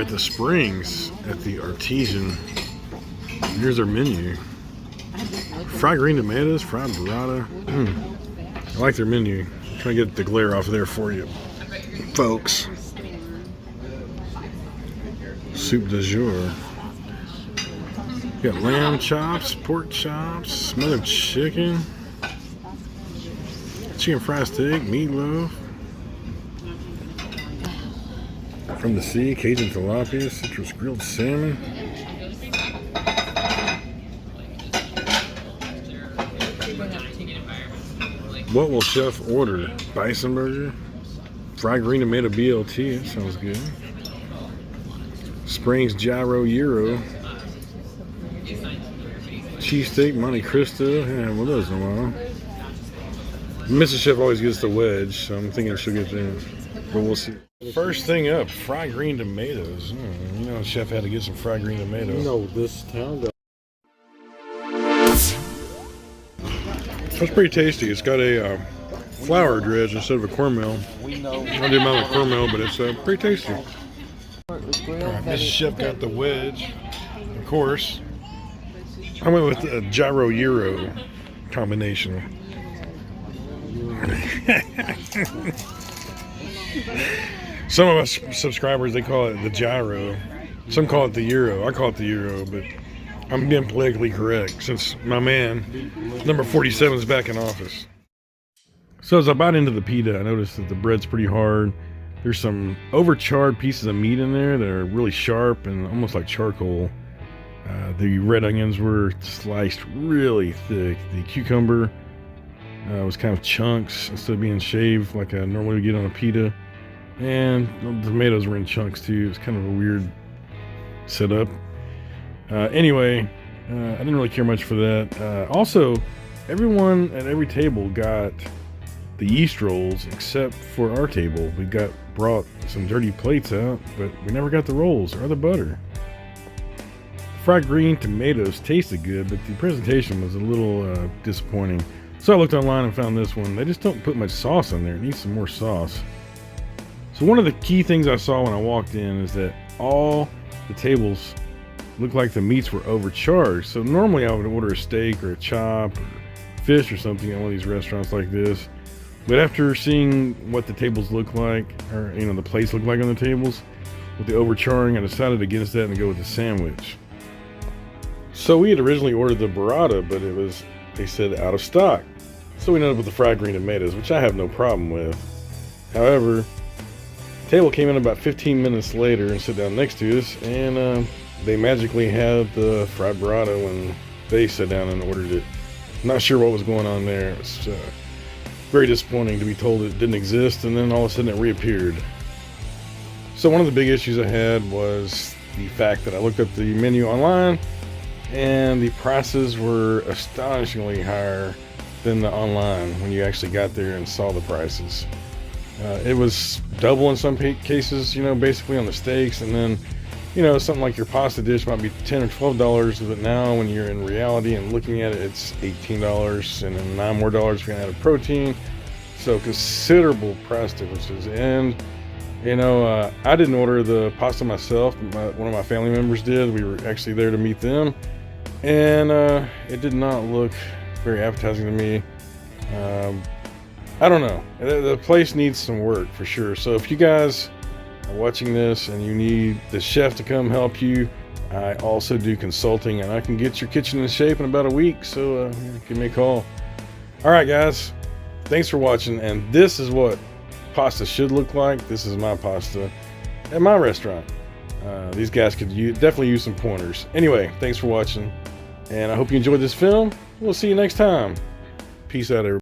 at the Springs at the Artesian. Here's their menu. Fried green tomatoes, fried burrata. I like their menu. I'm trying to get the glare off there for you, folks. Soup du jour. Got lamb chops, pork chops, smothered chicken, chicken fried steak, meatloaf. From the sea, Cajun tilapia, citrus grilled salmon. What will chef order? Bison burger? Fried green tomato BLT, that sounds good. Springs gyro gyro. Cheesesteak, Monte Cristo. Haven't had those in a while. Mrs. Chef always gets the wedge, so I'm thinking she'll get them. But we'll see. First thing up, fried green tomatoes. You know, the chef had to get some fried green tomatoes. You know, this town got. That's pretty tasty. It's got a flour dredge instead of a cornmeal. Not the amount of cornmeal, but it's pretty tasty. Mrs. Chef got the wedge. Of course, I went with a gyro gyro combination. Some of us subscribers, they call it the gyro. Some call it the euro. I call it the euro, but I'm being politically correct since my man, number 47, is back in office. So as I bite into the pita, I noticed that the bread's pretty hard. There's some overcharred pieces of meat in there that are really sharp and almost like charcoal. The red onions were sliced really thick. The cucumber was kind of chunks instead of being shaved like I normally would get on a pita. And the tomatoes were in chunks too. It's kind of a weird setup. Anyway, I didn't really care much for that. Also, everyone at every table got the yeast rolls except for our table. We brought some dirty plates out, but we never got the rolls or the butter. Fried green tomatoes tasted good, but the presentation was a little disappointing. So I looked online and found this one. They just don't put much sauce in there. It needs some more sauce. So one of the key things I saw when I walked in is that all the tables looked like the meats were overcharged. So normally I would order a steak or a chop or fish or something at one of these restaurants like this. But after seeing what the tables look like, or you know, the plates look like on the tables, with the overcharring, I decided against that and go with the sandwich. So we had originally ordered the burrata, but it was, they said, out of stock. So we ended up with the fried green tomatoes, which I have no problem with. However, the table came in about 15 minutes later and sat down next to us, and they magically had the fried burrata when they sat down and ordered it. Not sure what was going on there. It was very disappointing to be told it didn't exist, and then all of a sudden it reappeared. So one of the big issues I had was the fact that I looked up the menu online, and the prices were astonishingly higher than the online when you actually got there and saw the prices. It was double in some cases, you know, basically on the steaks, and then, you know, something like your pasta dish might be $10 or $12, but now when you're in reality and looking at it, it's $18 and then $9 more if you're gonna add a protein. So considerable price differences. And you know, I didn't order the pasta myself. One of my family members did. We were actually there to meet them, and it did not look very appetizing to me. I don't know. The place needs some work for sure. So if you guys are watching this and you need the chef to come help you, I also do consulting, and I can get your kitchen in shape in about a week. So give me a call. All right, guys. Thanks for watching. And this is what pasta should look like. This is my pasta at my restaurant. These guys could definitely use some pointers. Anyway, thanks for watching, and I hope you enjoyed this film. We'll see you next time. Peace out, everybody.